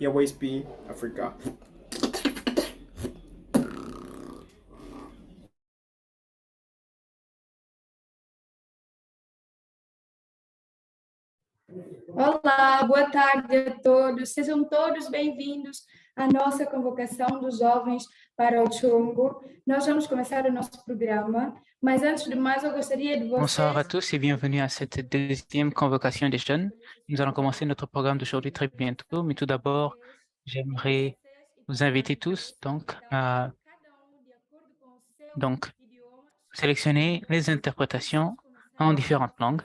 WSP Africa. Olá, boa tarde a todos. Sejam todos bem-vindos à nossa convocação dos jovens para o Chongo. Nós vamos começar o nosso programa, mas antes de mais, eu gostaria de vocês... Bonsoir à tous et bienvenue à cette deuxième convocation des jeunes. Nous allons commencer notre programme d'aujourd'hui très bientôt, mais tout d'abord, j'aimerais vous inviter tous à sélectionner les interprétations en différentes langues,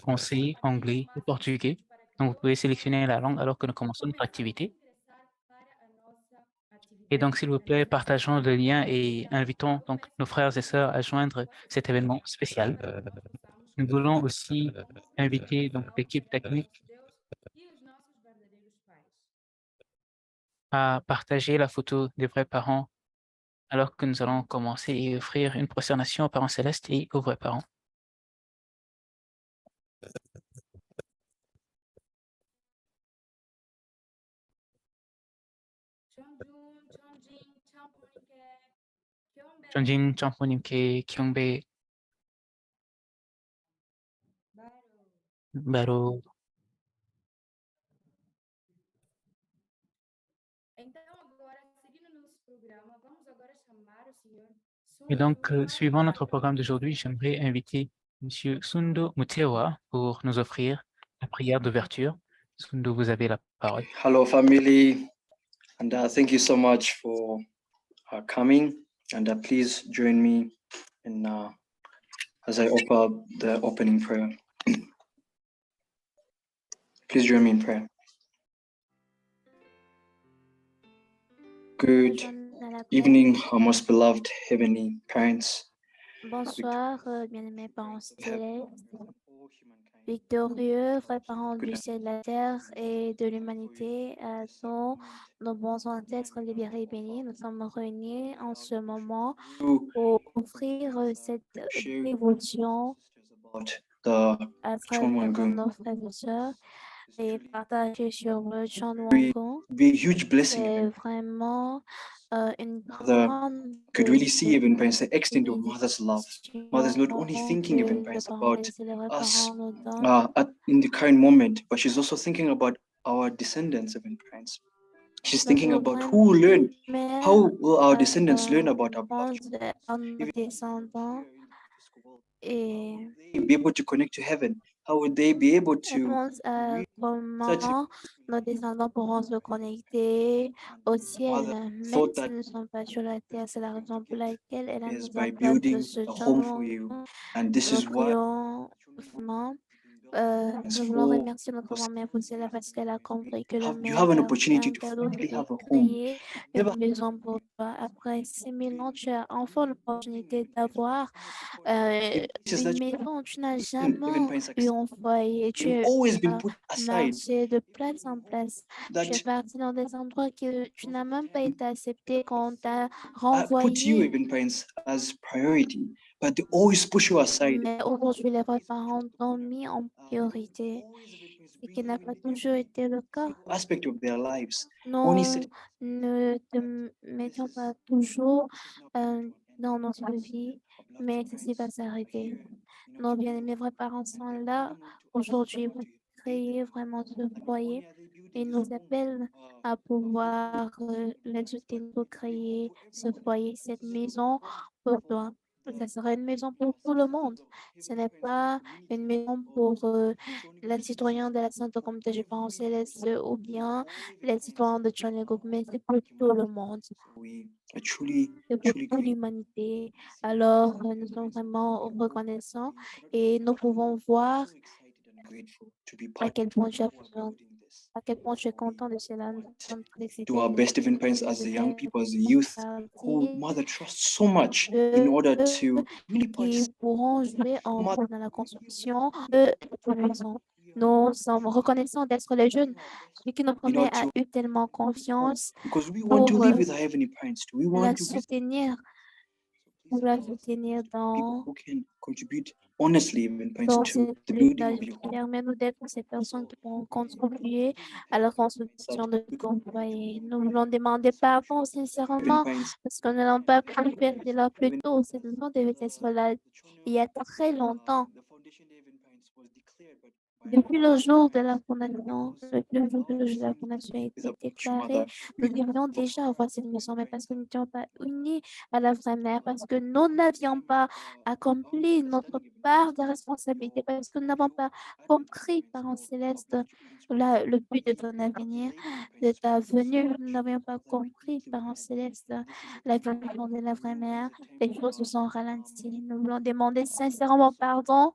français, anglais et portugais. Donc, vous pouvez sélectionner la langue alors que nous commençons notre activité. Et donc, s'il vous plaît, partageons le lien et invitons donc nos frères et sœurs à joindre cet événement spécial. Nous voulons aussi inviter donc l'équipe technique à partager la photo des vrais parents alors que nous allons commencer et offrir une prosternation aux parents célestes et aux vrais parents. Chonjin, Champunimke, Kyungbe, Baro. Et donc, suivant notre programme d'aujourd'hui, j'aimerais inviter M. Sundo Mutewa pour nous offrir la prière d'ouverture. Sundo, vous avez la parole. Hello, family, and thank you so much for coming. And please join me in as I offer the opening prayer. Please join me in prayer. Good evening, our most beloved heavenly parents. Bonsoir, bien-aimés parents célestes, victorieux, vrais parents du ciel, de la terre et de l'humanité, dont nos bons ancêtres libérés et bénis. Nous sommes réunis en ce moment pour offrir cette dévotion à travers nos frères et sœurs et partager sur le Chanwangong. C'est vraiment une grande could really see even parents the extent of mother's love. Mother's not only thinking even parents about us in the current moment, but she's also thinking about our descendants even parents. She's thinking about who will learn, how will our descendants learn about our be able to connect to heaven? How would they be able to comment nos descendants pourront se connecter au ciel, même s'ils ne sont pas sur la terre. C'est la raison pour laquelle elle a mis en place ce changement. Nous prions vraiment. Nous voulons remercier notre grand-mère pour cela parce qu'elle a compris que le meilleur cadeau était créer une maison pour toi. Après 6000 ans, tu as enfin l'opportunité d'avoir une maison. Tu n'as jamais eu un foyer. Tu as marché de place en place. Tu es parti dans des endroits que tu n'as même pas été accepté quand on t'a renvoyé. But they always push you aside. Mais aujourd'hui, les vrais parents t'ont mis en priorité, ce qui n'a pas toujours été le cas. Aspect of their lives. Nous ne te mettons pas toujours dans notre vie, mais ceci va s'arrêter. Nos bien-aimés vrais parents sont là aujourd'hui pour créer vraiment ce foyer et nous appellent à pouvoir les soutenir pour créer ce foyer, cette maison pour toi. Ça sera une maison pour tout le monde. Ce n'est pas une maison pour les citoyens de la Sainte Communauté du Parent Céleste ou bien les citoyens de Tchonegok, mais c'est pour tout le monde. C'est pour toute l'humanité. Alors, nous sommes vraiment reconnaissants et nous pouvons voir à quel point je suis content de cela. Nous sommes très excités. To our best even parents as the young people, as the youth, who mother trusts so much in order to really qui pourront jouer un rôle dans la construction de la maison. Nous sommes reconnaissants d'être les jeunes. Celui qui nous promet a eu tellement confiance pour la soutenir dans honestly, even points Dans to cette the lutte building of your home. permet-nous d'être ces personnes qui vont contribuer à la construction de ton foyer. Nous voulons demander pardon Even sincèrement points parce que nous n'avons pas pu faire cela plus tôt. Cette maison devait être là il y a très longtemps. the foundation day even points was declared, but Depuis le jour de la fondation, le jour de la fondation a is été about your déclaré, mother. nous devions déjà avoir cette maison, mais parce que nous n'étions pas unis à la vraie mère, parce que nous n'avions pas accompli notre part de responsabilité, parce que nous n'avons pas compris, Parents célestes, le but de ton avenir, de ta venue. Nous n'avions pas compris, Parents célestes, la vision de la vraie mère. Les choses se sont ralenties. Nous voulons demander sincèrement pardon.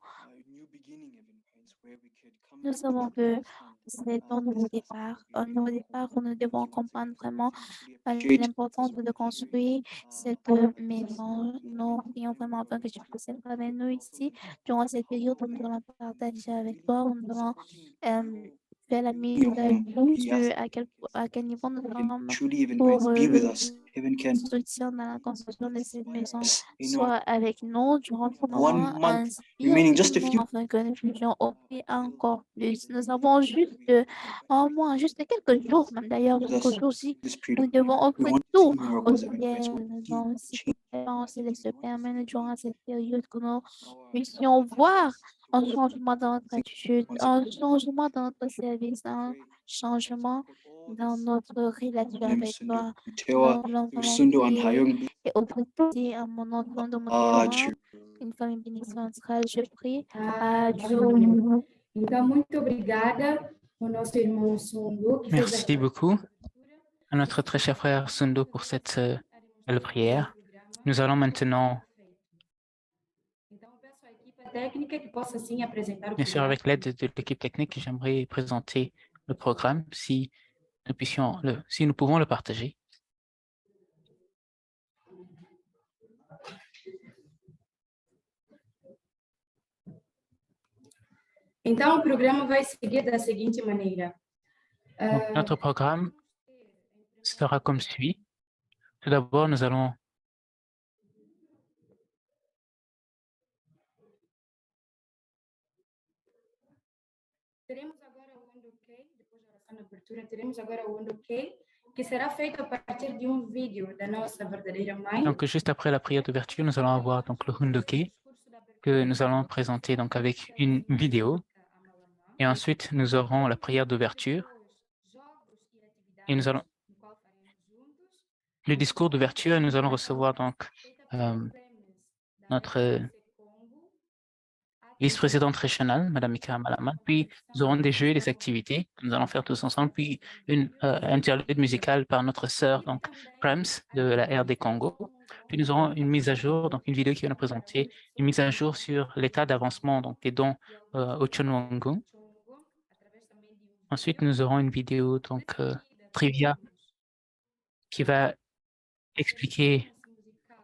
Nous savons que c'est un nouveau départ où nous devons comprendre vraiment l'importance de construire cette maison. Nous prions vraiment afin que tu puisses être avec nous ici durant cette période où nous allons partager avec toi, où nous allons faire la mise à jour sur à quel niveau nous sommes Truly, even pour points be with us. Even can soutien dans la construction de cette maison. you know Soit avec nous durant ce 1 moment, month remaining, just a inspire-nous few afin que nous puissions offrir encore plus. Nous avons juste un mois, juste quelques jours, même d'ailleurs, with us jusqu'aujourd'hui, this period. nous devons We offrir want to tout see au miracles, even points. ciel. Donc, si Change on se laisse permettre durant cette période que nous puissions voir un changement dans notre attitude, un changement dans notre service, un changement dans notre relation avec toi. Tewa, Nous voulons vraiment Sundo and prier Hayong et auprès à mon enfant de mon une famille bénédiction centrale, je prie à Dieu. Então, muito obrigada ao nosso irmão Sundu, que fez Merci beaucoup à notre très cher frère Sundo pour cette belle prière. Nous allons maintenant, Então, eu peço à equipe técnica que possa, sim, apresentar o bien sûr, programa. avec l'aide de l'équipe technique, j'aimerais présenter le programme si si nous pouvons le partager. Então, o programa vai seguir da seguinte maneira. Donc, notre programme sera comme suit. Tout d'abord, nous allons Teremos agora o End OK, depois da oração de abertura, teremos agora o End OK, que será feito a partir de um vídeo da nossa verdadeira mãe. donc juste après la prière d'ouverture, nous allons avoir donc le Hundoke que nous allons présenter donc avec une vidéo. Et ensuite, nous aurons la prière d'ouverture et nous allons le discours d'ouverture. Nous allons recevoir donc notre vice-présidente régionale, Madame Mika Malaman. Puis nous aurons des jeux et des activités que nous allons faire tous ensemble. Puis une interlude musicale par notre sœur donc Prams de la RD Congo. Puis nous aurons une mise à jour, donc une vidéo qui va nous présenter une mise à jour sur l'état d'avancement donc des dons au Chonwongo. Ensuite, nous aurons une vidéo donc trivia qui va expliquer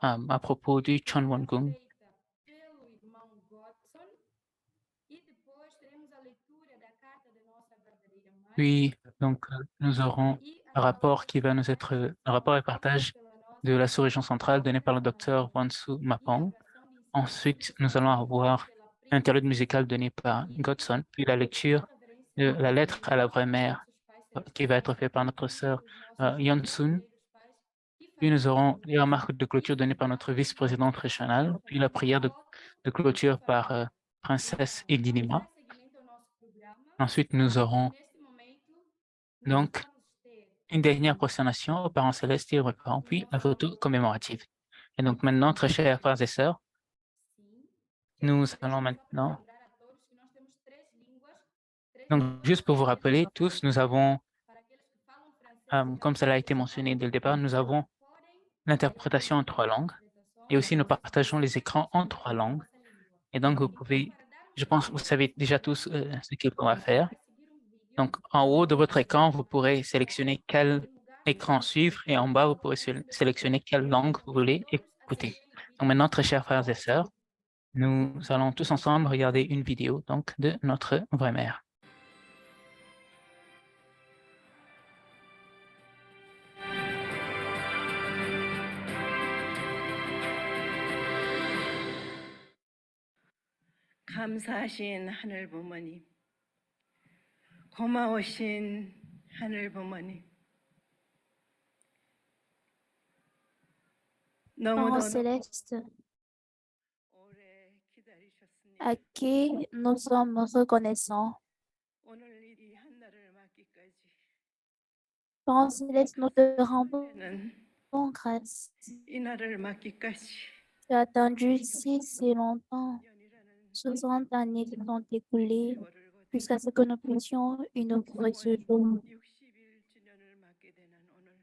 à propos du Chonwongung. Puis, donc, nous aurons un rapport qui va nous être un rapport et partage de la sous-région centrale donné par le docteur Wansu Mapong. Ensuite, nous allons avoir un interlude musical donné par Godson, puis la lecture de la lettre à la vraie mère qui va être faite par notre sœur Yonsun. Puis nous aurons les remarques de clôture données par notre vice-présidente régionale, puis la prière de clôture par Princesse Edinima. Ensuite, nous aurons donc une dernière prosternation aux parents célestes et aux parents, puis la photo commémorative. Et donc maintenant, très chers frères et sœurs, nous allons maintenant, donc juste pour vous rappeler tous, nous avons, comme cela a été mentionné dès le départ, nous avons l'interprétation en 3 langues et aussi nous partageons les écrans en 3 langues. Et donc vous pouvez, je pense que vous savez déjà tous ce qu'on va faire. Donc en haut de votre écran, vous pourrez sélectionner quel écran suivre et en bas, vous pourrez sélectionner quelle langue vous voulez écouter. Donc maintenant, très chers frères et sœurs, nous allons tous ensemble regarder une vidéo donc de notre vraie mère. 감사하신 하늘 부모님, 고마우신 하늘 부모님, Parents 너무도 célestes, 오래 기다리셨습니다. à qui nous sommes reconnaissants. 오늘 이 한날을 맞기까지 Parents célestes, nous te rendons 는 grâce. 이 날을 맞기까지 Tu as attendu si longtemps. 년이라는 60 années se sont écoulées 세월을 거쳐 jusqu'à ce que nous puissions inaugurer ce jour. 60주년을 맞게 되는 오늘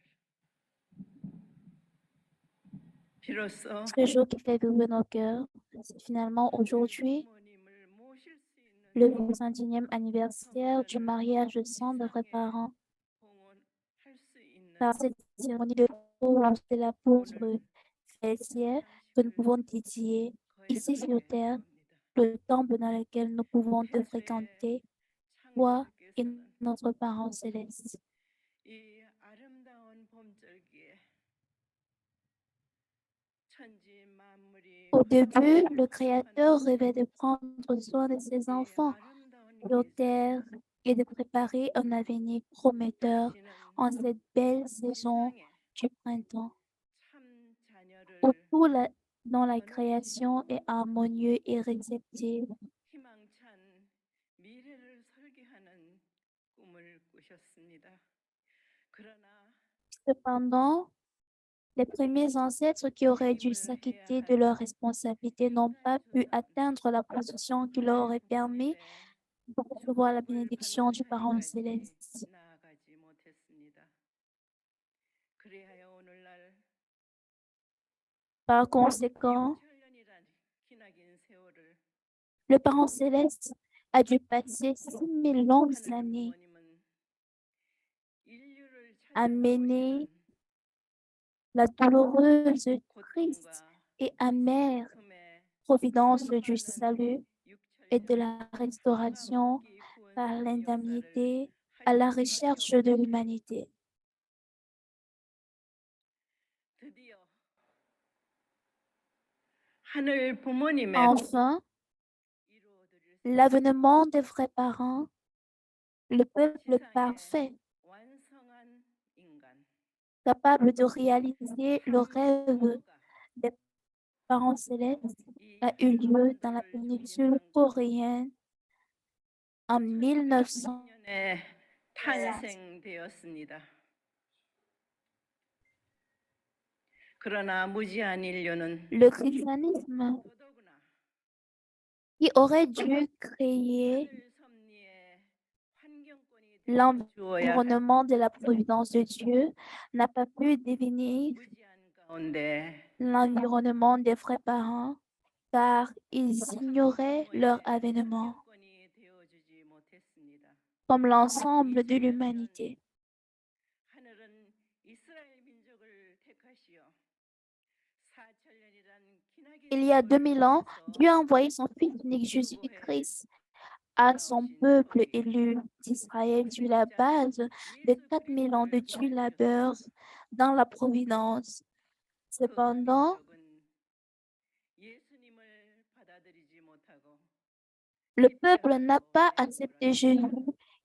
비로소 Ce jour qui fait vibrer nos cœurs, c'est finalement aujourd'hui 부모님을 모실 수 있는 le 21e anniversaire du mariage de 100 de vrais parents. 봉헌할 수 있는 Par cette cérémonie de pause de la poudre fessière que nous pouvons dédier ici sur terre, le temple dans lequel nous pouvons te fréquenter, toi et notre parent céleste. 이 아름다운 봄절기에 천지 만물이 Au début, le Créateur rêvait de prendre soin de ses enfants sur terre et de préparer un avenir prometteur en cette belle saison du printemps, 참 자녀를 où tout dans la création est harmonieux et réceptif. 희망찬 미래를 설계하는 꿈을 꾸셨습니다. 그러나 Cependant, les premiers ancêtres qui auraient dû s'acquitter de leurs responsabilités n'ont pas pu atteindre la position qui leur aurait permis de recevoir la bénédiction du parent céleste. 나아가지 못했습니다. 그리하여 오늘날 Par conséquent, 6천년이란 기나긴 세월을 le parent céleste a dû passer 6000 longues 하늘 années 부모님은 인류를 à 찾아가 mener 오시는 la douloureuse, triste 고통과 et amère 슬픔의 providence du salut et de 6천년 la restauration 살아남기 par 구원의 l'indemnité 역사를 à la 하셨음을 recherche 배우고 de l'humanité. 드디어 하늘 부모님의 Enfin, 이루어드릴 수 l'avènement des vrais parents, le peuple 지상에 parfait, 완성한 인간 capable de réaliser le 참 rêve 부모가 des parents célestes, 이 a eu lieu dans la 한국을 péninsule 중심으로 coréenne en 1900. 1910년에 탄생되었습니다. 그러나 무지한 인류는 Le christianisme 더더구나 qui aurait dû créer 하늘 섭리의 환경권이 되어 주어야 할 l'environnement de la providence de Dieu n'a pas pu devenir 무지한 가운데 l'environnement des vrais parents car ils ignoraient leur avènement 환경권이 되어주지 못했습니다. comme l'ensemble de l'humanité. 하늘은 이스라엘 민족을 택하시어 4천년이란 기나긴 Il y a 2000 ans, Dieu a envoyé son Fils unique Jésus-Christ à son peuple élu d'Israël sur la base de 4000 ans de dur labeur dans la providence. Cependant, 예수님을 받아들이지 못하고 le peuple n'a pas accepté Jésus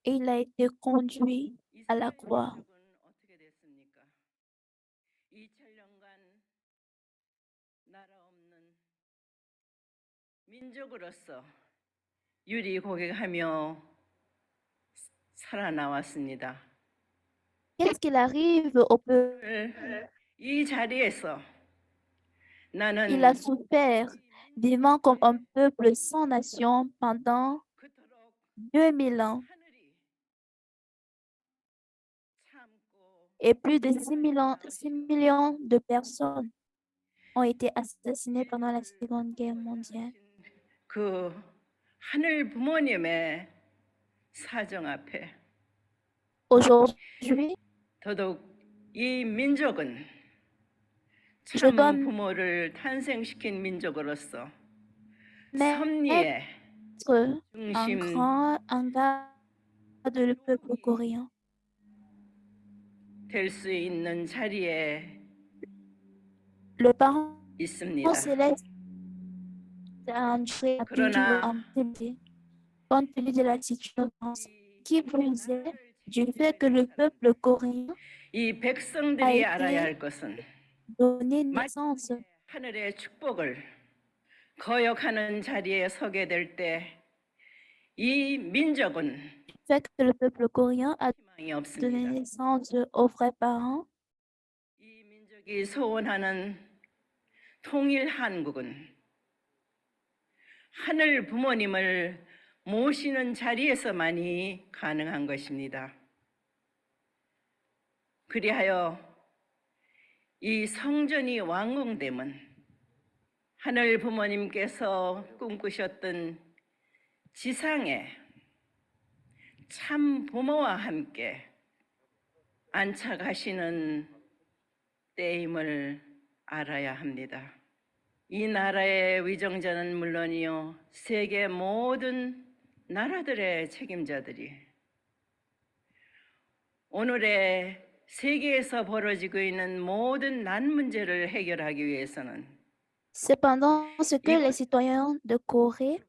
et il a été conduit à la croix. 민족은 어떻게 됐습니까? 2000년간 나라 없는 민족으로서 유리 고개하며 살아나왔습니다. Qu'est-ce qu'il arrive au peuple? 이 자리에서 나는 Il a souffert, vivant comme un peuple sans nation pendant 그토록 2000 ans. 하늘이 참고 Et plus de 6 millions de personnes ont été assassinées pendant la Seconde Guerre mondiale. 그 하늘 부모님의 사정 앞에 Aujourd'hui, 더더욱 이 민족은 je dois 참 부모를 탄생시킨 민족으로서 섭리의 mettre en 중심 garde le peuple coréen. 될 수 있는 자리에 Le parent 있습니다. céleste durée a toujours 그러나 été compte tenu de la situation. Qui plus est, du fait que le peuple coréen 이 a 백성들이 알아야 été 할 것은 donné naissance, 하늘의 축복을 거역하는 자리에 서게 될 때 이 민족은 fait que le peuple coréen a 희망이 donné 없습니다. naissance aux vrais parents, 이 민족이 소원하는 통일 한국은 하늘 부모님을 모시는 자리에서만이 가능한 것입니다. 그리하여 이 성전이 완공됨은 하늘 부모님께서 꿈꾸셨던 지상에 참 부모와 함께 안착하시는 때임을 알아야 합니다. 이 나라의 위정자는 물론이요, 세계 모든 나라들의 책임자들이 오늘의 세계에서 벌어지고 있는 모든 난 문제를 해결하기 위해서는 cependant, ce que les citoyens de Corée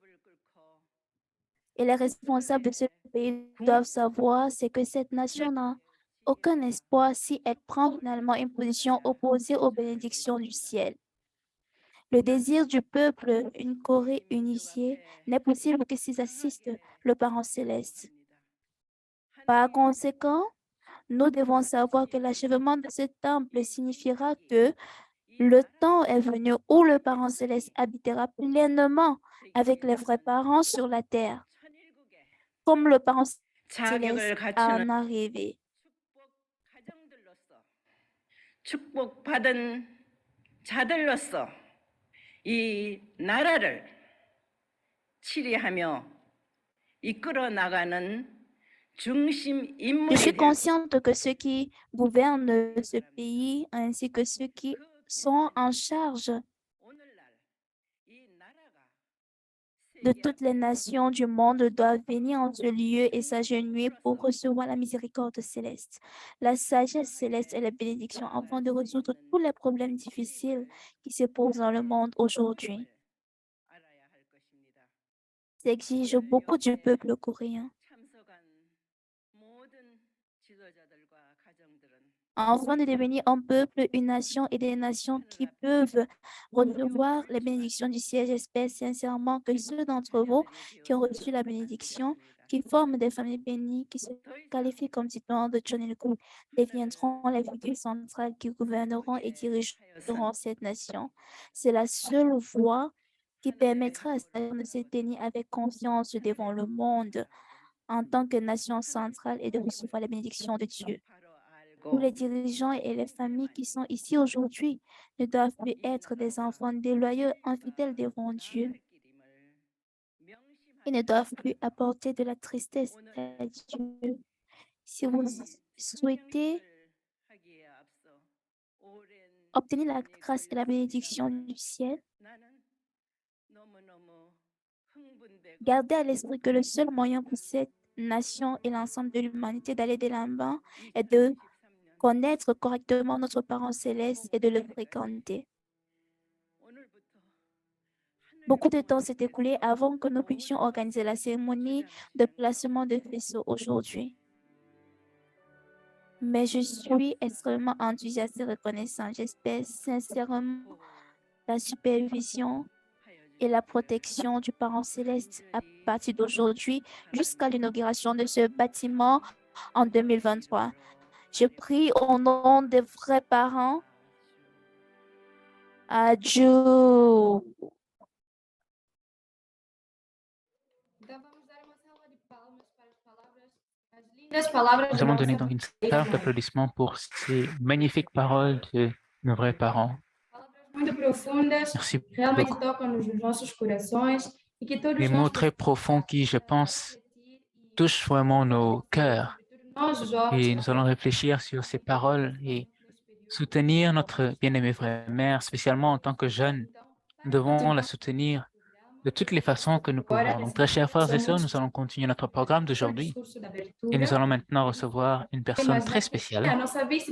et les responsables de ce pays doivent savoir, c'est que cette nation n'a aucun espoir si elle prend finalement une position opposée aux bénédictions du ciel. Le désir du peuple, une Corée unifiée, n'est possible que s'ils assistent le parent céleste. Par conséquent, nous devons savoir que l'achèvement de ce temple signifiera que le temps est venu où le parent céleste habitera pleinement avec les vrais parents sur la terre, comme le parent céleste 자격을 갖추는 en arrivé. 가정들로서 축복받은 자들로서 이 나라를 치리하며 이끌어 나가는 중심 Je 인물이 suis 될 consciente que ceux qui gouvernent ce pays ainsi que ceux qui sont en charge 오늘날 이 나라가 de 세계 toutes les nations du monde doivent venir en ce lieu et s'agenouiller pour recevoir la miséricorde céleste, la sagesse céleste et la bénédiction afin de résoudre tous les problèmes difficiles qui se posent dans le monde aujourd'hui. 알아야 할 것입니다. Ça exige beaucoup du peuple coréen. 참석한 모든 지도자들과 가정들은 Afin de devenir un peuple, une nation et des nations qui peuvent recevoir les bénédictions du ciel, j'espère sincèrement que ceux d'entre vous qui ont reçu la bénédiction, qui forment des familles bénies, qui se qualifient comme citoyens de Chonilku, deviendront les figures centrales qui gouverneront et dirigeront cette nation. C'est la seule voie qui permettra à cette nation de se tenir avec confiance devant le monde en tant que nation centrale et de recevoir la bénédiction de Dieu. Tous les dirigeants et les familles qui sont ici aujourd'hui ne doivent plus être des enfants déloyaux, infidèles devant Dieu. Ils ne doivent plus apporter de la tristesse à Dieu. Si vous souhaitez obtenir la grâce et la bénédiction du ciel, gardez à l'esprit que le seul moyen pour cette nation et l'ensemble de l'humanité d'aller de l'avant est de connaître correctement notre parent céleste et de le fréquenter. Beaucoup de temps s'est écoulé avant que nous puissions organiser la cérémonie de placement de vaisseau aujourd'hui. Mais je suis extrêmement enthousiaste et reconnaissant. J'espère sincèrement la supervision et la protection du parent céleste à partir d'aujourd'hui jusqu'à l'inauguration de ce bâtiment en 2023. Je prie au nom des vrais parents. Adieu. Nous allons donner donc une salve d'applaudissements pour ces magnifiques paroles de nos vrais parents. Muito profundas, Merci realmente beaucoup. tocam nos nossos corações e que todos Des nós mots très profonds qui, je pense, touchent vraiment nos cœurs. nós os jovens Et nous allons réfléchir sur ces paroles et soutenir notre bien-aimée vraie mère, spécialement en tant que jeunes. Nous devons la soutenir de toutes les façons que nous pouvons. Donc, très chers frères et sœurs, nous allons continuer notre programme d'aujourd'hui et nous allons maintenant recevoir une personne très spéciale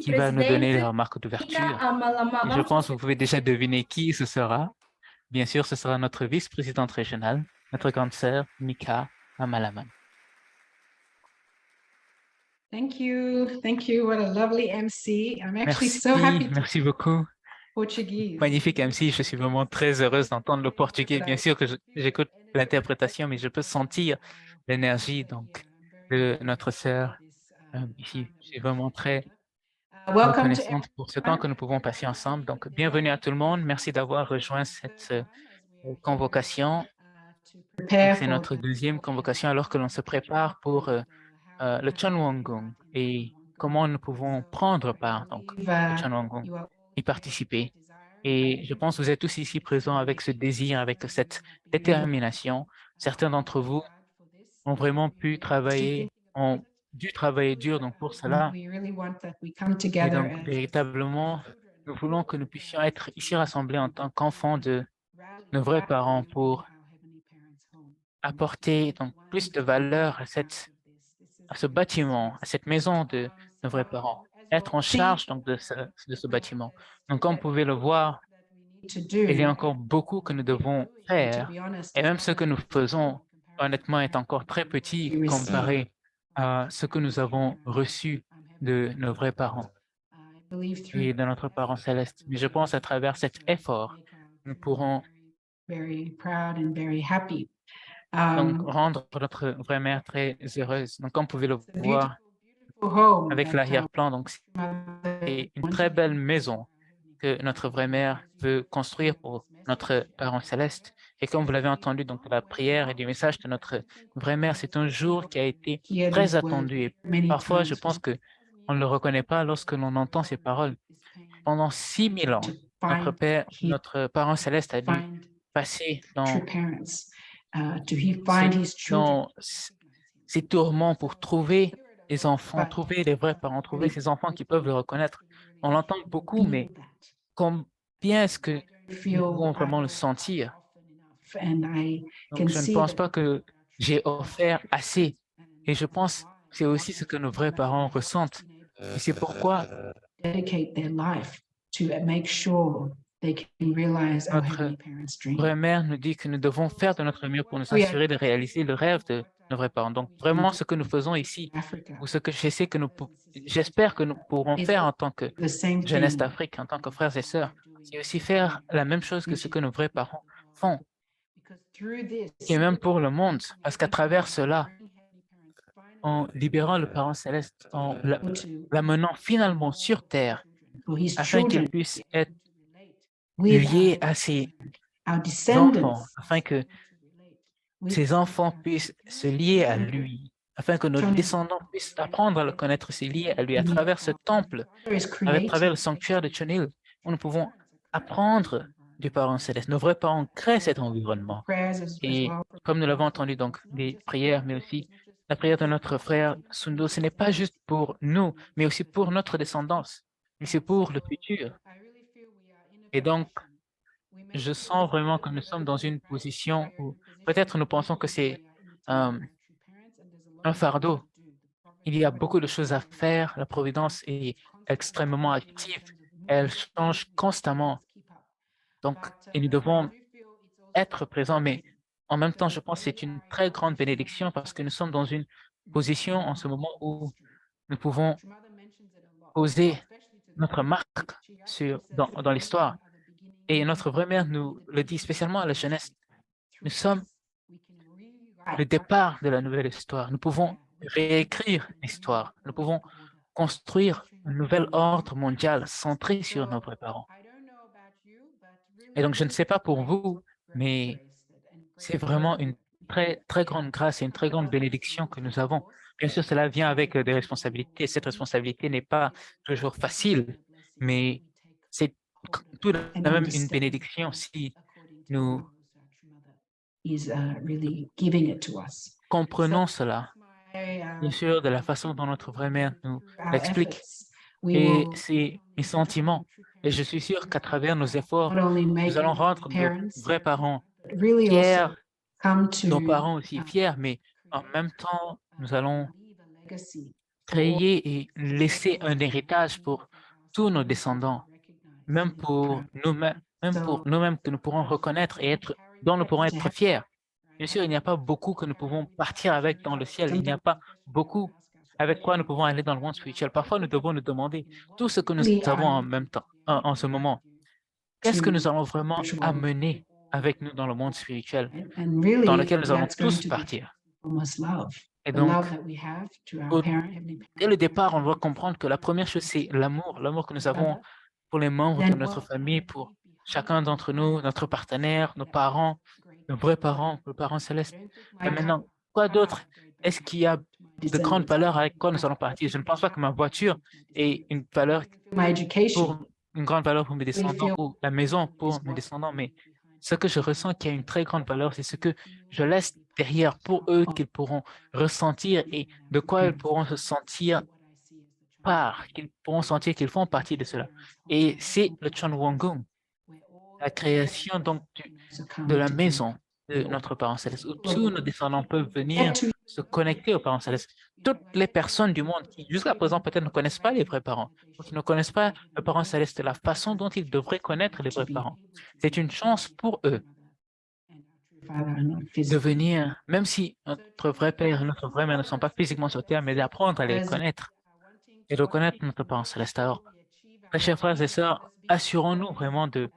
qui va nous donner les remarques d'ouverture. Et je pense que vous pouvez déjà deviner qui ce sera. bien sûr, ce sera notre vice-présidente régionale, notre grande sœur, Mika Amalaman. Thank you. Thank you. What a lovely MC. I'm actually Merci, so happy to merci beaucoup. Portuguese. Magnifique MC, je suis vraiment très heureuse d'entendre le portugais. Bien sûr que j'écoute l'interprétation, mais je peux sentir l'énergie donc de notre sœur ici. Je suis vraiment très Welcome to reconnaissante pour ce temps que nous pouvons passer ensemble. Donc, bienvenue à tout le monde. Merci d'avoir rejoint cette convocation. prepare C'est for notre deuxième convocation alors que l'on se prépare pour le Chonwongung et comment nous pouvons prendre part donc, au Chonwongung, y participer. Et je pense que vous êtes tous ici présents avec ce désir, avec cette détermination. Certains d'entre vous ont vraiment pu travailler, ont dû travailler dur donc pour cela. We really want that we come Et together donc, véritablement, nous voulons que nous puissions être ici rassemblés en tant qu'enfants de nos vrais parents pour apporter donc plus de valeur à ce bâtiment, à cette maison de nos vrais parents, être en charge donc de ce bâtiment. Donc, comme vous pouvez le voir, il y a encore beaucoup que nous devons faire, et même ce que nous faisons, honnêtement, est encore très petit comparé à ce que nous avons reçu de nos vrais parents et de notre parent céleste. Mais je pense à travers cet effort, nous pourrons very proud and very happy. donc rendre notre vraie mère très heureuse. Donc, comme vous pouvez le voir Home avec that, l'arrière-plan, donc c'est une très belle maison que notre vraie mère veut construire pour notre parent céleste. Et comme vous l'avez entendu donc de la prière et du message de notre vraie mère, c'est un jour qui a été hear très these words attendu. Et many parfois, je times pense que on ne le reconnaît pas lorsque l'on entend ces paroles. Pendant 6000 ans, to notre find notre parent céleste a dû find passer true parents, to find his children. ces tourments pour trouver les enfants, trouver les vrais parents, trouver ces enfants qui peuvent le reconnaître. On l'entend beaucoup, mais combien est-ce que nous pouvons vraiment le sentir? And I Donc, can je ne see pense that pas que j'ai offert assez. Et je pense que c'est aussi ce que nos vrais parents ressentent. Et c'est pourquoi dedicate their life to make sure they can realize our notre Heavenly Parents' dream. vraie mère nous dit que nous devons faire de notre mieux pour nous Oui. assurer de réaliser le rêve de nos vrais parents. Donc, vraiment, ce que nous faisons ici, Africa, ou ce que j'espère que nous pourrons faire en tant que the same jeunesse thing. d'Afrique, en tant que frères et sœurs, c'est aussi faire la même chose que ce que nos vrais parents font, Because through this, et même pour le monde, parce qu'à travers cela, en libérant le parent céleste, en l'amenant finalement sur terre, for his afin qu'il children, puisse être with lié à ses our enfants, descendants, afin que with ses enfants puissent se lier à lui, afin que nos Children. descendants puissent apprendre à le connaître, se lier à lui à travers ce temple, Father is à created travers le sanctuaire de Chonil, où nous pouvons apprendre du parent céleste. Nos vrais parents créent cet environnement. prayers as Et well. comme nous l'avons entendu, donc, des prières, mais aussi la prière de notre frère Sundo, ce n'est pas juste pour nous, mais aussi pour notre descendance. Mais c'est pour le futur. Et donc, je sens vraiment que nous sommes dans une position où peut-être nous pensons que c'est un fardeau. Il y a beaucoup de choses à faire. La Providence est extrêmement active. Elle change constamment. Donc, et nous devons être présents, mais en même temps, je pense que c'est une très grande bénédiction parce que nous sommes dans une position en ce moment où nous pouvons poser notre marque dans l'histoire. Et notre vraie mère nous le dit spécialement à la jeunesse. Nous sommes le départ de la nouvelle histoire. Nous pouvons réécrire l'histoire. Nous pouvons construire un nouvel ordre mondial centré sur nos vrais parents. Et donc, je ne sais pas pour vous, mais c'est vraiment une très, très grande grâce et une très grande bénédiction que nous avons. Bien sûr, cela vient avec des responsabilités. Cette responsabilité n'est pas toujours facile, mais c'est tout de même une bénédiction si nous Is really giving it to us. comprenons cela. Bien sûr, de la façon dont notre vraie mère nous l'explique. Et c'est mes sentiments. Et je suis sûr qu'à travers nos efforts, nous allons rendre nos vrais parents fiers, nos parents aussi fiers, mais en même temps, nous allons créer et laisser un héritage pour tous nos descendants, même pour nous-mêmes, même pour nous-mêmes, que nous pourrons reconnaître et dont nous pourrons être fiers. Bien sûr, il n'y a pas beaucoup que nous pouvons partir avec dans le ciel. Il n'y a pas beaucoup avec quoi nous pouvons aller dans le monde spirituel. Parfois, nous devons nous demander tout ce que nous avons en même temps, en ce moment. Qu'est-ce que nous allons vraiment amener avec nous dans le monde spirituel, dans lequel nous allons tous partir? Et donc, dès le départ, on doit comprendre que la première chose, c'est l'amour que nous avons pour les membres de notre famille, pour chacun d'entre nous, notre partenaire, nos parents, nos vrais parents, nos parents célestes. Et maintenant, quoi d'autre? Est-ce qu'il y a de grandes valeurs avec quoi nous allons partir? Je ne pense pas que ma voiture ait une grande valeur pour mes descendants ou la maison pour mes descendants, mais ce que je ressens qui a une très grande valeur, c'est ce que je laisse derrière pour eux qu'ils pourront ressentir et de quoi ils pourront se sentir qu'ils pourront sentir qu'ils font partie de cela. Et c'est le Chonwongung, la création donc de la maison de notre parent céleste, où tous nos descendants peuvent venir se connecter aux parents célestes. Toutes les personnes du monde qui, jusqu'à présent, peut-être ne connaissent pas les vrais parents, ou qui ne connaissent pas le parent céleste de la façon dont ils devraient connaître les vrais parents. C'est une chance pour eux de venir, même si notre vrai père et notre vraie mère ne sont pas physiquement sur terre, mais d'apprendre à les connaître et de connaître notre parent céleste. Alors, mes chers frères et sœurs, assurons-nous vraiment de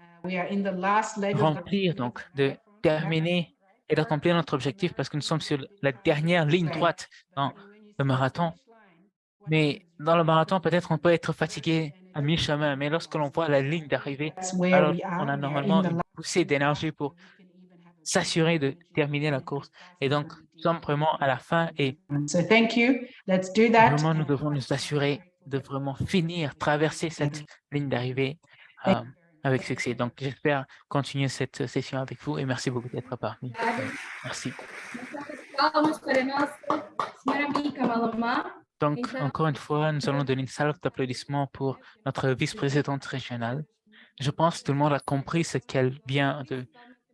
remplir, donc de terminer et d'accomplir notre objectif parce que nous sommes sur la dernière ligne droite dans le marathon. Mais dans le marathon, peut-être on peut être fatigué à mi-chemin, mais lorsque l'on voit la ligne d'arrivée, alors on a normalement une poussée d'énergie pour s'assurer de terminer la course. Et donc, nous sommes vraiment à la fin et vraiment, nous devons nous assurer de vraiment finir, traverser cette ligne d'arrivée avec succès. Donc, j'espère continuer cette session avec vous et merci beaucoup d'être parmi. Merci. Palmas para nossa senhora Mika Malamá. Donc, encore une fois, nous allons donner une salve d'applaudissements pour notre vice-présidente régionale. Je pense que tout le monde a compris ce qu'elle vient de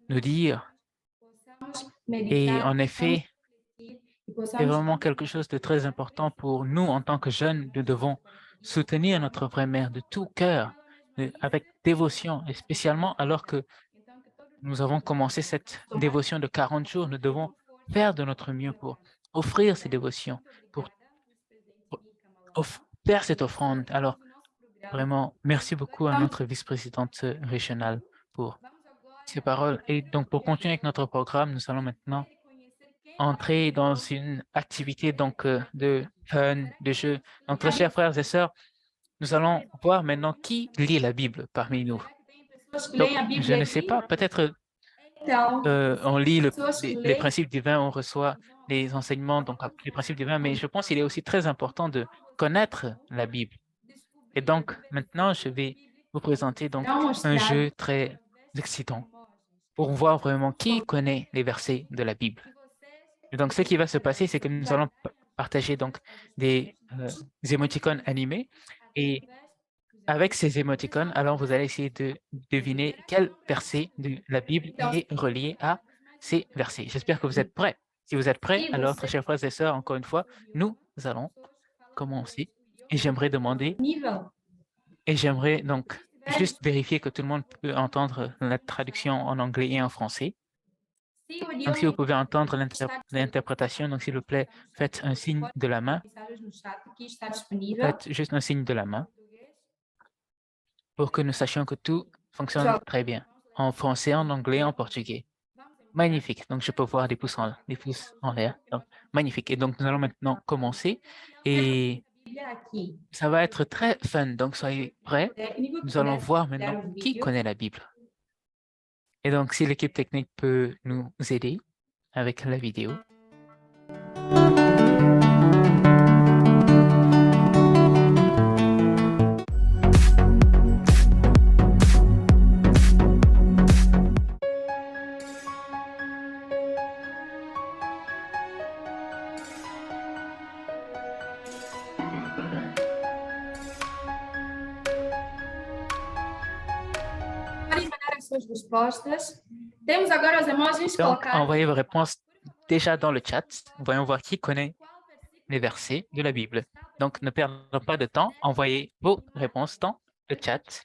nous dire. Et en effet, c'est vraiment quelque chose de très important pour nous en tant que jeunes. Nous devons soutenir notre vraie mère de tout cœur, avec dévotion, et spécialement alors que nous avons commencé cette dévotion de 40 jours, nous devons faire de notre mieux pour offrir ces dévotions, pour faire cette offrande. Alors, vraiment, merci beaucoup à notre vice-présidente régionale pour ces paroles. Et donc, pour continuer avec notre programme, nous allons maintenant entrer dans une activité donc de fun, de jeu. Donc, très chers frères et sœurs, nous allons voir maintenant qui lit la Bible parmi nous. Donc, je ne sais pas, peut-être on lit les principes divins, on reçoit les enseignements, donc les principes divins, mais je pense qu'il est aussi très important de connaître la Bible. Et donc, maintenant, je vais vous présenter donc un jeu très excitant pour voir vraiment qui connaît les versets de la Bible. Et donc, ce qui va se passer, c'est que nous allons partager donc des émoticônes animés et avec ces émoticônes, alors vous allez essayer de deviner quel verset de la Bible est relié à ces versets. J'espère que vous êtes prêts. Si vous êtes prêts, alors, très chers frères et sœurs, encore une fois, nous allons commencer. Et j'aimerais demander, et j'aimerais donc juste vérifier que tout le monde peut entendre la traduction en anglais et en français. Donc, si vous pouvez entendre l'interprétation, donc s'il vous plaît, faites un signe de la main. Faites juste un signe de la main pour que nous sachions que tout fonctionne très bien, en français, en anglais, en portugais. Magnifique. Donc, je peux voir des pouces en l'air. Donc, magnifique. Et donc, nous allons maintenant commencer. Et ça va être très fun. Donc, soyez prêts. Nous allons voir maintenant qui connaît la Bible. Et donc, si l'équipe technique peut nous aider avec la vidéo. Temos agora os emojis Donc, colocados. envoyez vos réponses déjà dans le chat. Voyons voir qui connaît les versets de la Bible. Donc, ne perdons pas de temps. Envoyez vos réponses dans le chat.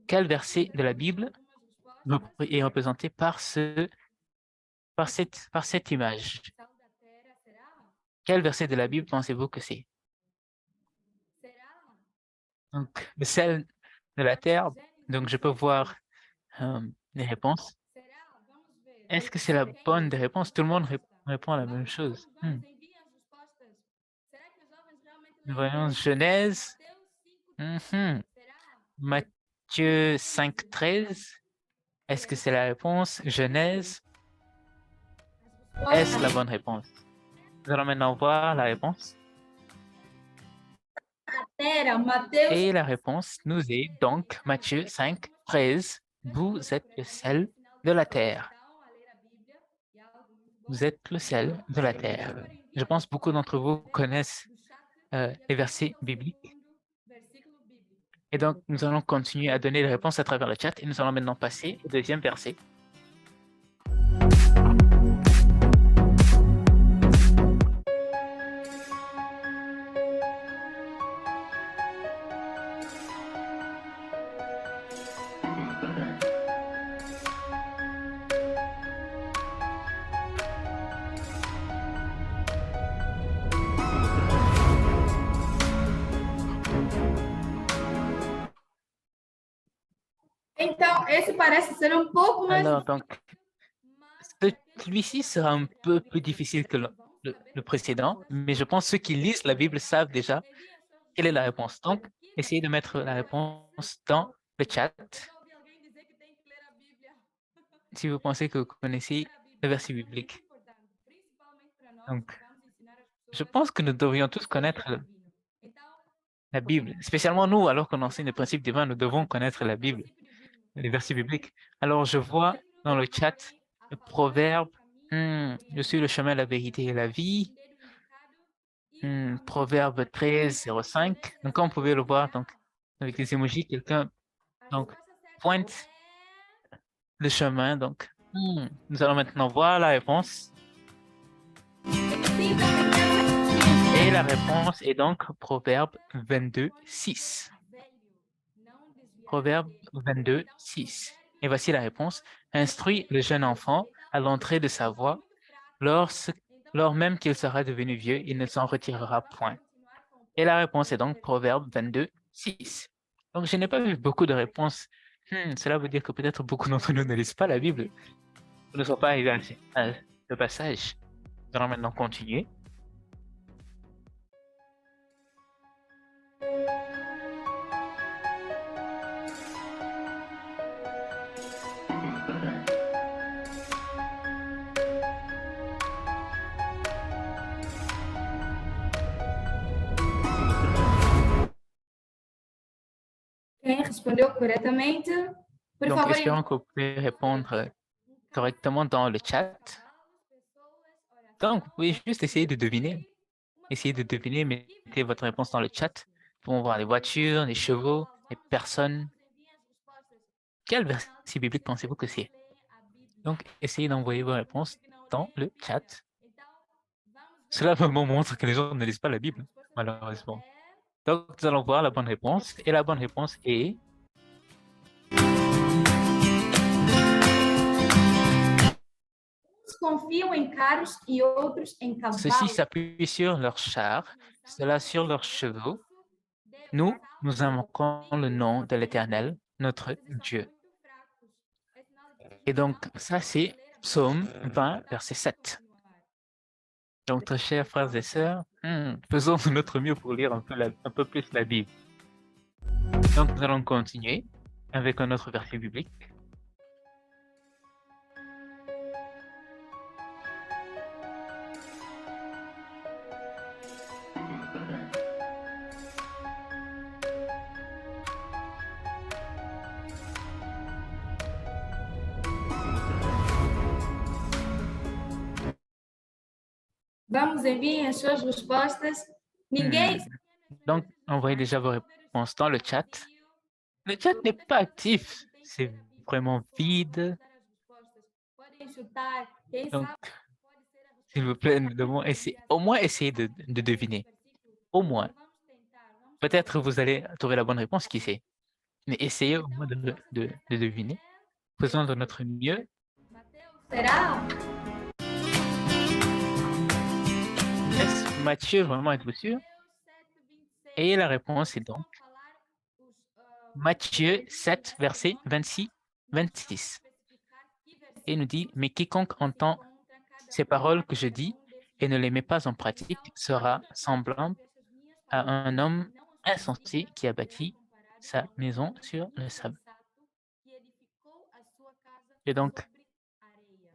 quel verset de la Bible est représenté par cette image? Quel verset de la Bible pensez-vous que c'est? Donc, le sel de la terre. Donc, je peux voir les réponses. Est-ce que c'est la bonne des réponses? Tout le monde répond à la même chose. Nous voyons Genèse. Matthieu 5, 13. Est-ce que c'est la réponse? Genèse. Est-ce la bonne réponse? Nous allons maintenant voir la réponse. Et la réponse nous est donc Matthieu 5, 13. Vous êtes le sel de la terre. Vous êtes le sel de la terre. Je pense que beaucoup d'entre vous connaissent les versets bibliques. Et donc, nous allons continuer à donner les réponses à travers le chat et nous allons maintenant passer au deuxième verset. Então, esse parece ser pouco mais... Alors, donc, celui-ci sera un peu plus difficile que le précédent, mais je pense que ceux qui lisent la Bible savent déjà quelle est la réponse. Donc, essayez de mettre la réponse dans le chat. Si vous pensez que vous connaissez le verset biblique. Donc, je pense que nous devrions tous connaître la Bible, spécialement nous, alors qu'on enseigne le principe divin, nous devons connaître la Bible, les versets bibliques. Alors, je vois dans le chat le proverbe, je suis le chemin, la vérité et la vie. Proverbe 13, 05. Donc, comme vous pouvez le voir, donc, avec les emojis, quelqu'un donc, pointe le chemin. Donc, nous allons maintenant voir la réponse. Et la réponse est donc Proverbe 22, 6. Proverbe 22, 6. Et voici la réponse. Instruis le jeune enfant à l'entrée de sa voie. Lors même qu'il sera devenu vieux, il ne s'en retirera point. Et la réponse est donc Proverbe 22, 6. Donc, je n'ai pas vu beaucoup de réponses. Cela veut dire que peut-être beaucoup d'entre nous ne lisent pas la Bible. Nous ne sommes pas arrivés à ce passage. Nous allons maintenant continuer. Quem respondeu corretamente, por Donc, favor, espérons que vous pouvez répondre correctement dans le chat. Donc, vous pouvez juste essayer de deviner. Essayez de deviner, mettez votre réponse dans le chat. Nous pouvons voir les voitures, les chevaux, les personnes. Quel verset biblique pensez-vous que c'est? Donc, essayez d'envoyer vos réponses dans le chat. Cela me montre que les gens ne lisent pas la Bible, malheureusement. Donc, nous allons voir la bonne réponse. Et la bonne réponse est... confiam em carros e outros em Ceux-ci cavalos. s'appuient sur leurs chars, ceux-là sur leurs chevaux. Nous invoquons le nom de l'Éternel, notre Dieu. Et donc, ça, c'est Psaume 20, verset 7. Donc, très chers frères et sœurs, faisons de notre mieux pour lire un peu plus la Bible. Donc, nous allons continuer avec un autre verset biblique. Vamos, enviem as suas respostas. Ninguém... Donc, envoyez déjà vos réponses dans le chat. Le chat n'est pas actif. C'est vraiment vide. Donc, s'il vous plaît, nous devons au moins essayer de deviner. Au moins. Peut-être vous allez trouver la bonne réponse, qui sait. Mais essayez au moins de deviner. Faisons de notre mieux. Será? Est-ce Matthieu vraiment êtes-vous sûr? Et la réponse est donc Matthieu 7, verset 26. Et il nous dit, mais quiconque entend ces paroles que je dis et ne les met pas en pratique sera semblant à un homme insensé qui a bâti sa maison sur le sable. Et donc,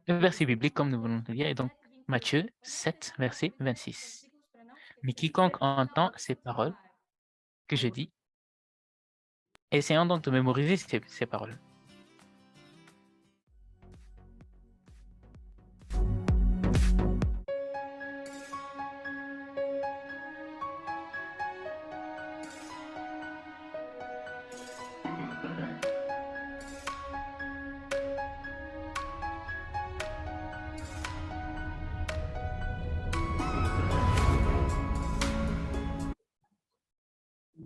le verset biblique, comme nous venons de lire, est donc Matthieu 7, verset 26. Mais quiconque entend ces paroles que je dis, essayons donc de mémoriser ces paroles.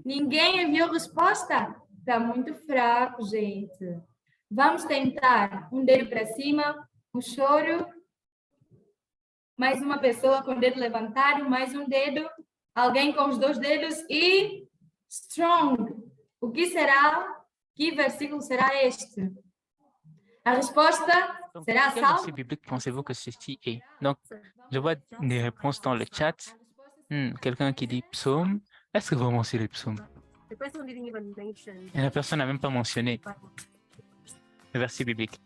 Ninguém enviou resposta? Tá muito fraco, gente. Vamos tentar. Um dedo para cima, um choro. Mais uma pessoa com o dedo levantado, mais um dedo. Alguém com os 2 dedos e strong. O que será? Que versículo será este? A resposta Donc, será quel Salmo. verset biblique pensez-vous que ceci est? Donc, je vois des réponses dans le chat. Quelqu'un qui dit psaume. Est-ce que vraiment c'est les psaumes? Et la personne n'a même pas mentionné le verset biblique.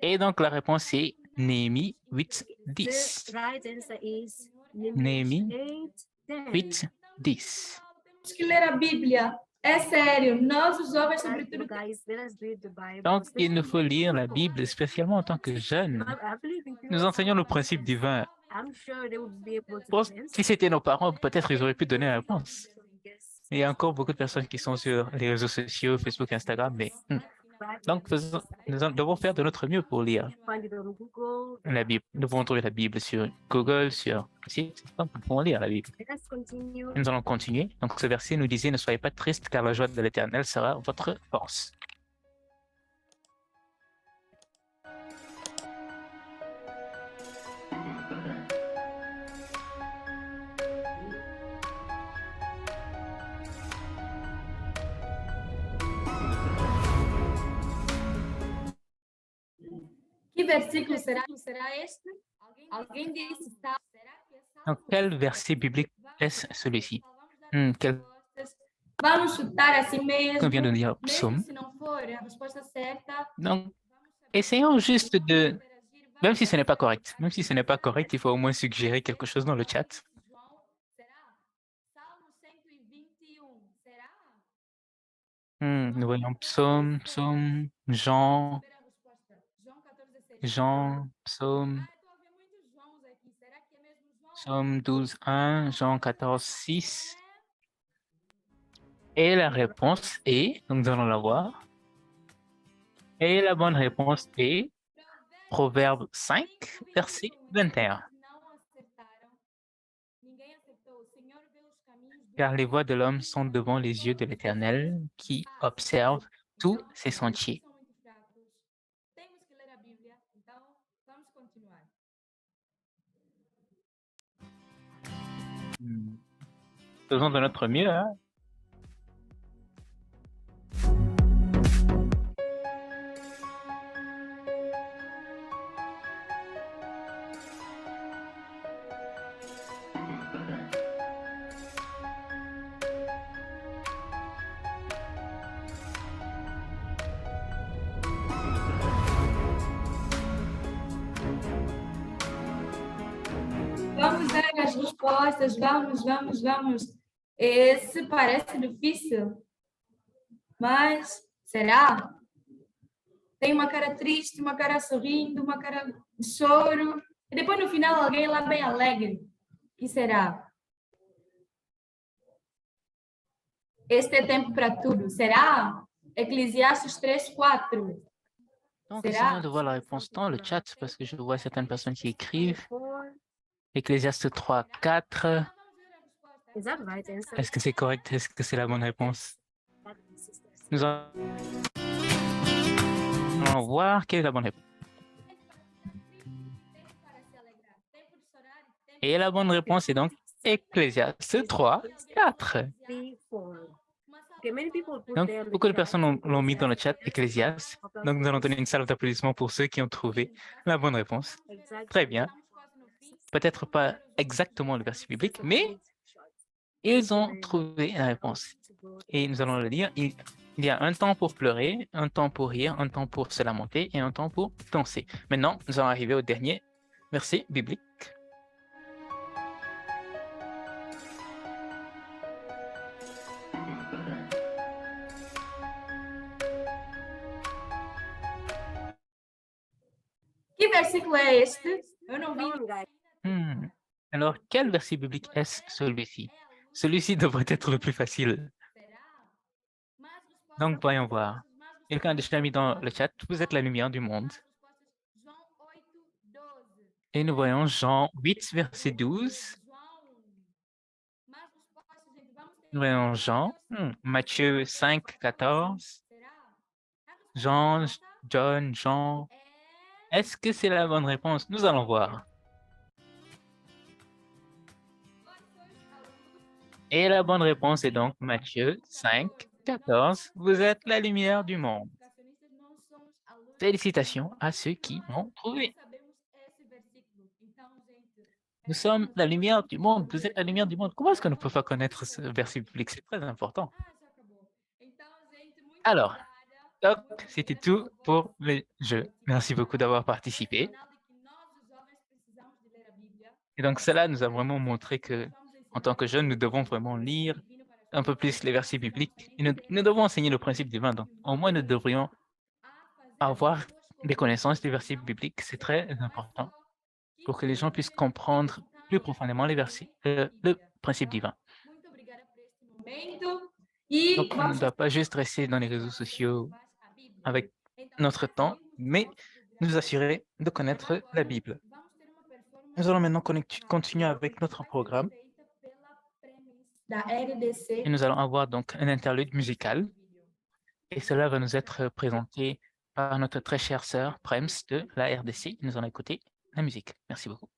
Et donc, la réponse est Néhémie 8, 10. Néhémie 8, 10. Temos que ler a Bíblia. É sério. Nós, os jovens, sobretudo, Donc, il nous faut lire la Bible, spécialement en tant que jeunes. Nous enseignons le principe divin. Si c'était nos parents, peut-être ils auraient pu donner la réponse. Il y a encore beaucoup de personnes qui sont sur les réseaux sociaux, Facebook, Instagram, mais donc nous devons faire de notre mieux pour lire la Bible. Nous pouvons trouver la Bible sur Google, sur site. Donc, nous pouvons lire la Bible. Nous allons continuer. Donc, ce verset nous disait, ne soyez pas tristes, car la joie de l'Éternel sera votre force. que versículo será este? Alguém disse Salmo. Donc, quel verset biblique est celui-ci? Vamos chutar assim mesmo. On vient de lire Psaume. Mesmo se não for a resposta certa. Donc, essayons juste de, même si ce n'est pas correct, il faut au moins suggérer quelque chose dans le chat. Nous voyons Psaume, Jean, Psaume, Psaume 12, 1, Jean 14, 6. Et la réponse est, donc nous allons la voir. Et la bonne réponse est Proverbe 5, verset 21. Car les voies de l'homme sont devant les yeux de l'Éternel, qui observe tous ses sentiers. Faisons de notre mieux, hein? Vamos ver as respostas, vamos. Esse parece difícil, mas será? Tem uma cara triste, uma cara sorrindo, uma cara de choro, e depois no final alguém lá bem alegre. O que será? Este é tempo para tudo. Será? Eclésiastes 3, 4. Donc, essayons de voir la réponse dans le chat parce que je vois certaines personnes qui écrivent. Ecclésiaste 3, 4. Est-ce que c'est correct? Est-ce que c'est la bonne réponse? Nous allons voir quelle est la bonne réponse. Et la bonne réponse est donc Ecclésiaste 3, 4. Donc, beaucoup de personnes l'ont mis dans le chat Ecclésiaste. Donc, nous allons donner une salle d'applaudissements pour ceux qui ont trouvé la bonne réponse. Très bien. Peut-être pas exactement le verset biblique, mais ils ont trouvé la réponse. Et nous allons le lire. Il y a un temps pour pleurer, un temps pour rire, un temps pour se lamenter et un temps pour danser. Maintenant, nous allons arriver au dernier verset biblique. Que versículo é este? Eu não vi. Alors, quel verset biblique est-ce celui-ci? Celui-ci devrait être le plus facile. Donc, voyons voir. Quelqu'un a déjà mis dans le chat, vous êtes la lumière du monde. Et nous voyons Jean 8, verset 12. Nous voyons Jean, Matthieu 5, 14. Jean. Est-ce que c'est la bonne réponse? Nous allons voir. Et la bonne réponse est donc Matthieu 5, 14. Vous êtes la lumière du monde. Félicitations à ceux qui l'ont trouvé. Nous sommes la lumière du monde. Vous êtes la lumière du monde. Comment est-ce qu'on ne peut pas connaître ce verset biblique? C'est très important. Alors, donc, c'était tout pour le jeu. Merci beaucoup d'avoir participé. Et donc, cela nous a vraiment montré que, en tant que jeunes, nous devons vraiment lire un peu plus les versets bibliques. Et nous devons enseigner le principe divin. Donc, au moins, nous devrions avoir des connaissances des versets bibliques. C'est très important pour que les gens puissent comprendre plus profondément les versets, le principe divin. Donc, on ne doit pas juste rester dans les réseaux sociaux avec notre temps, mais nous assurer de connaître la Bible. Nous allons maintenant continuer avec notre programme. Et nous allons avoir donc un interlude musical. Et cela va nous être présenté par notre très chère sœur Prems de la RDC. Nous allons écouter la musique. Merci beaucoup.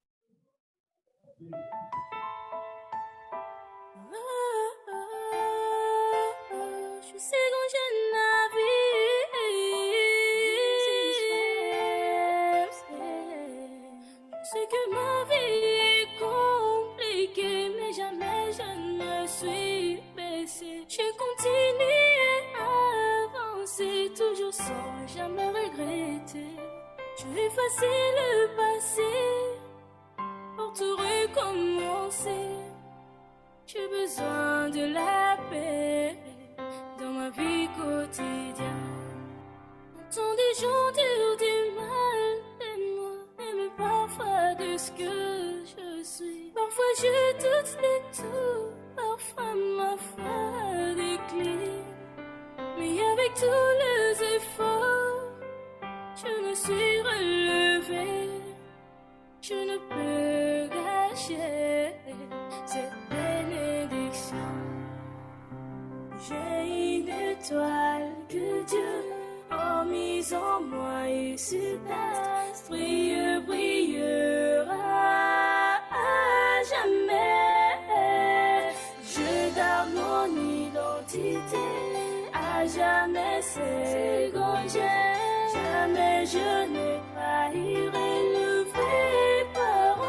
Je sais quand je navigue. Je sais que ma vie est compliquée, mais jamais je ne me suis baissée. Je continue à avancer, toujours sans jamais regretter. Je vais effacer le passé pour tout recommencer. J'ai besoin de la paix dans ma vie quotidienne. J'entends des gens dire du mal de moi, et même parfois de ce que je suis. Parfois je doute de tout, parfois ma foi décline. Mais avec tous les efforts, je me suis relevée. Je ne peux gâcher cette bénédiction. J'ai une étoile que Dieu a mise en moi et cet astre brillera à jamais. Je garde mon identité, à jamais c'est quand jamais je ne trahirai le vrai parent.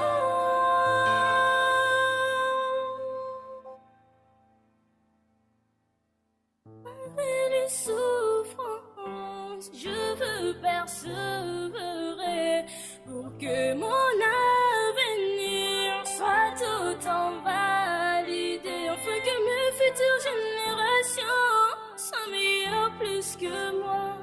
Malgré les souffrances, je veux persévérer pour que mon avenir soit tout en validé, afin que mes futures générations soient meilleures plus que moi.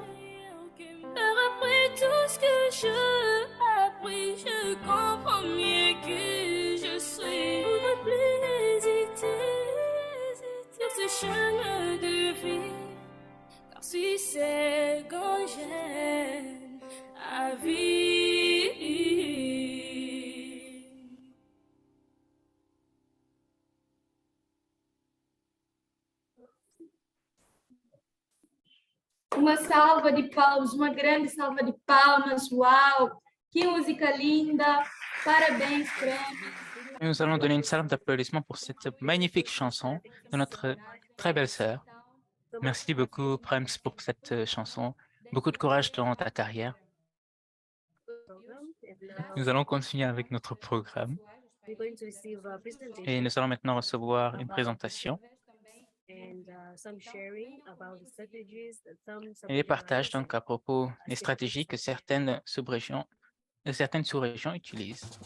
Car après tout ce que j'ai appris, je comprends mieux que je suis. Je ne voudrais plus hésiter sur ce chemin de vie, car si c'est quand j'aime à vivre. Uma salva de palmas, uma grande salva de palmas. Uau! Que música linda! Parabéns, Prêmio. Nous allons donner une salve d'applaudissements pour cette magnifique chanson de notre très belle sœur. Merci beaucoup, Prems, pour cette chanson. Beaucoup de courage dans ta carrière. Nous allons continuer avec notre programme et nous allons maintenant recevoir une présentation et des partages donc à propos des stratégies que certaines sous-régions utilisent.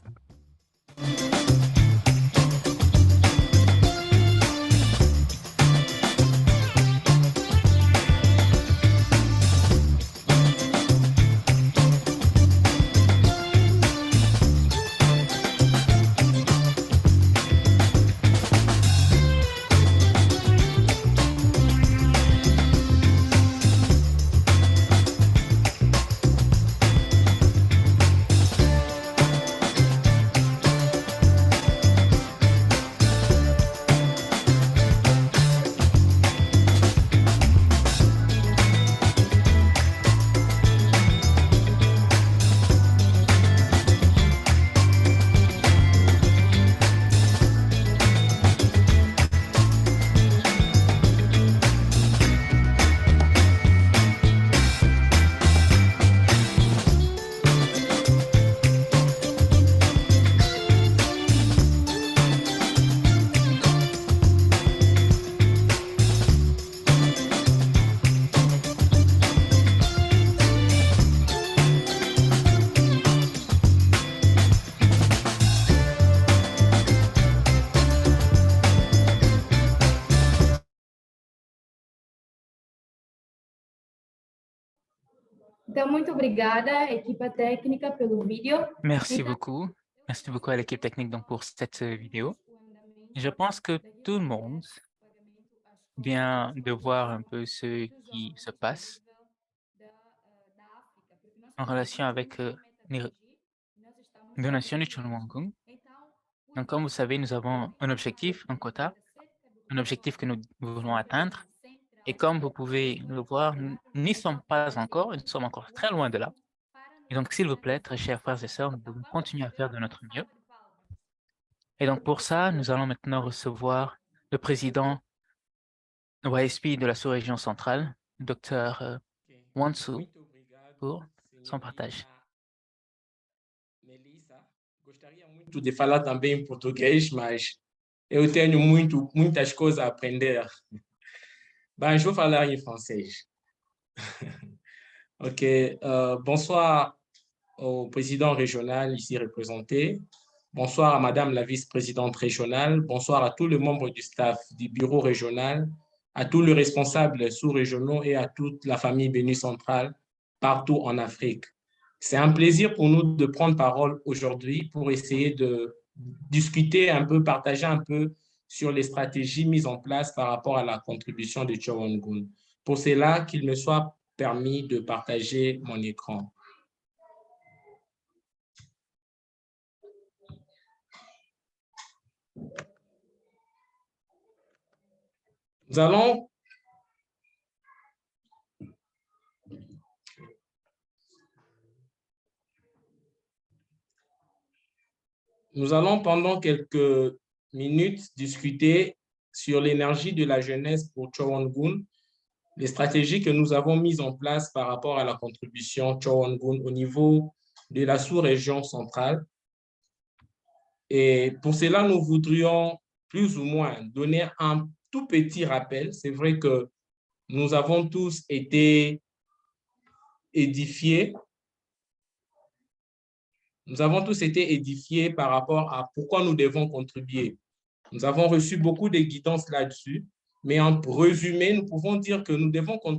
Então, muito obrigada, equipa técnica, pelo vídeo. Merci beaucoup. Merci beaucoup à l'équipe technique donc, pour cette vidéo. Je pense que tout le monde vient de voir un peu ce qui se passe en relation avec les donations du Chonwangung. Donc, comme vous savez, nous avons un objectif, un quota, un objectif que nous voulons atteindre. Et comme vous pouvez le voir, nous n'y sommes pas encore, nous sommes encore très loin de là. Et donc, s'il vous plaît, très chers frères et sœurs, nous devons continuer à faire de notre mieux. Et donc, pour ça, nous allons maintenant recevoir le président YSP de la sous-région centrale, le Dr. Wansu, pour son partage. De falar também em português, mas eu tenho muitas coisas a aprender. Ben, je vais parler en français. OK. Bonsoir au président régional ici représenté. Bonsoir à Madame la vice-présidente régionale. Bonsoir à tous les membres du staff du bureau régional, à tous les responsables sous-régionaux et à toute la famille Béni Centrale partout en Afrique. C'est un plaisir pour nous de prendre parole aujourd'hui pour essayer de discuter un peu, partager un peu sur les stratégies mises en place par rapport à la contribution de Chowongun. Pour cela, qu'il me soit permis de partager mon écran. Nous allons pendant quelques minutes discuter sur l'énergie de la jeunesse pour Chowongun, les stratégies que nous avons mises en place par rapport à la contribution Chowongun au niveau de la sous-région centrale. Et pour cela, nous voudrions plus ou moins donner un tout petit rappel. C'est vrai que nous avons tous été édifiés. Nous avons tous été édifiés par rapport à pourquoi nous devons contribuer. Nous avons reçu beaucoup de guidance là-dessus, mais en résumé, nous pouvons dire que nous devons contribuer